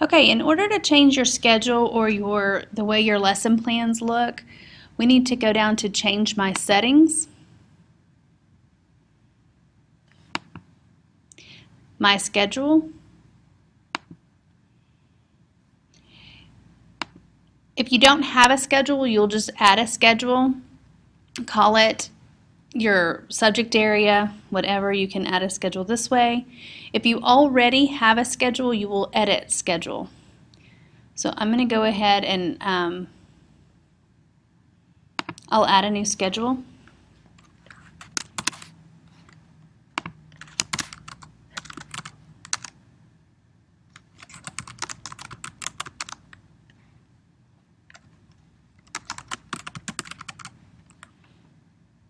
Okay, in order to change your schedule or the way your lesson plans look, we need to go down to change my settings, my schedule. If you don't have a schedule, you'll just add a schedule, call it your subject area, whatever. You can add a schedule this way. If you already have a schedule, you will edit schedule. So I'm going to go ahead and I'll add a new schedule.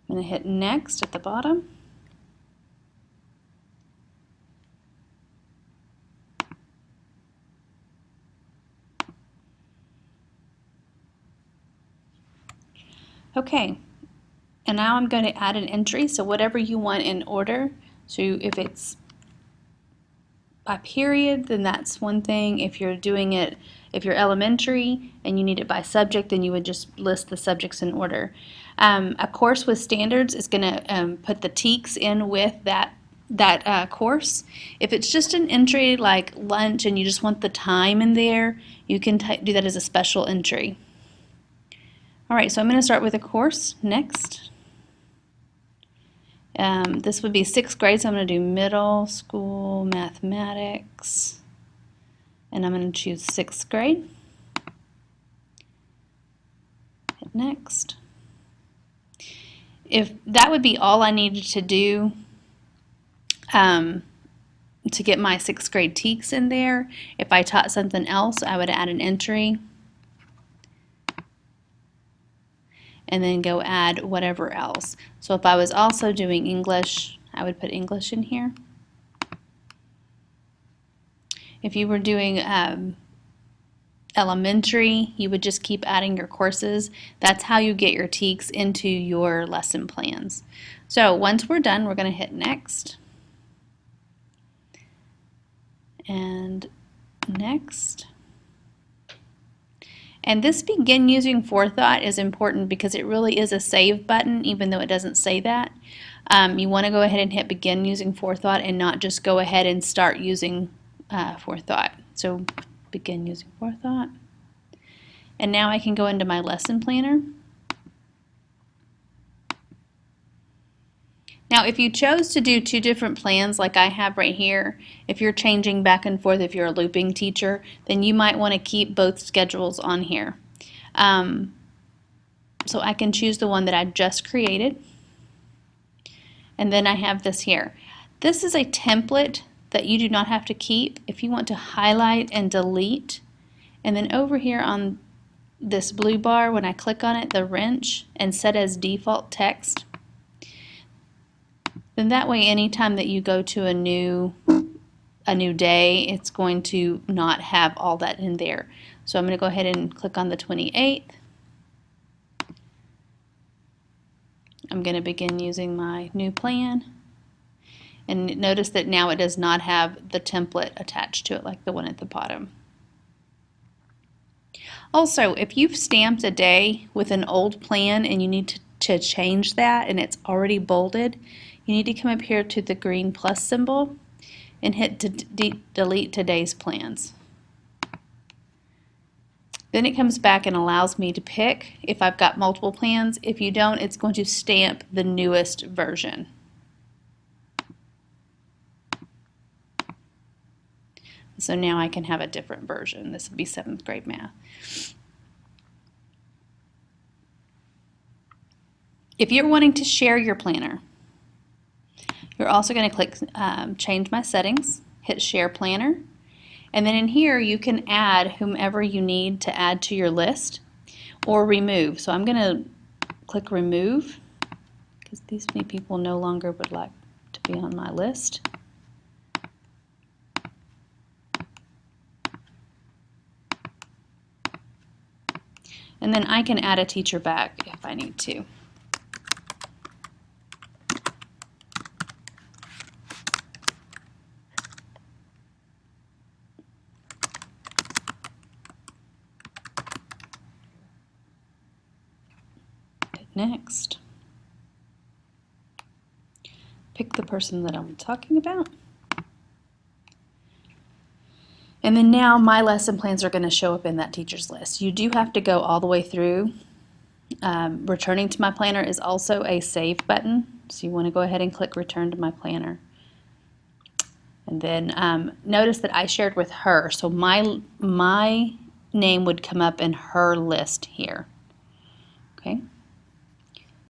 I'm going to hit next at the bottom. Okay, and now I'm going to add an entry, so whatever you want in order. So if it's by period, then that's one thing. If you're doing it, if you're elementary and you need it by subject, then you would just list the subjects in order. A course with standards is going to put the TEKS in with that course. If it's just an entry like lunch and you just want the time in there, you can do that as a special entry. All right, so I'm going to start with a course next. This would be 6th grade, so I'm going to do middle school mathematics, and I'm going to choose 6th grade. Hit next. If that would be all I needed to do to get my 6th grade TEKS in there. If I taught something else, I would add an entry and then go add whatever else. So if I was also doing English, I would put English in here. If you were doing elementary, you would just keep adding your courses. That's how you get your TEKS into your lesson plans. So once we're done, we're going to hit next. And next. And this begin using Forethought is important because it really is a save button, even though it doesn't say that. You want to go ahead and hit begin using Forethought and not just go ahead and start using Forethought. So begin using Forethought. And now I can go into my lesson planner. Now if you chose to do 2 different plans like I have right here, if you're changing back and forth, if you're a looping teacher, then you might want to keep both schedules on here. So I can choose the one that I just created, and then I have this here. This is a template that you do not have to keep. If you want to highlight and delete, and then over here on this blue bar, when I click on it, the wrench, and set as default text, then that way anytime that you go to a new day, it's going to not have all that in there. So I'm going to go ahead and click on the 28th. I'm going to begin using my new plan. And notice that now it does not have the template attached to it like the one at the bottom. Also, if you've stamped a day with an old plan and you need to change that and it's already bolded, you need to come up here to the green plus symbol and hit delete today's plans. Then it comes back and allows me to pick if I've got multiple plans. If you don't, it's going to stamp the newest version. So now I can have a different version. This would be 7th grade math. If you're wanting to share your planner, you're also going to click change my settings, hit share planner, and then in here you can add whomever you need to add to your list or remove. So I'm going to click remove because these many people no longer would like to be on my list. And then I can add a teacher back if I need to. next. Pick the person that I'm talking about. And then now my lesson plans are going to show up in that teacher's list. You do have to go all the way through. Returning to my planner is also a save button. So you want to go ahead and click return to my planner. And then notice that I shared with her. So my name would come up in her list here. Okay.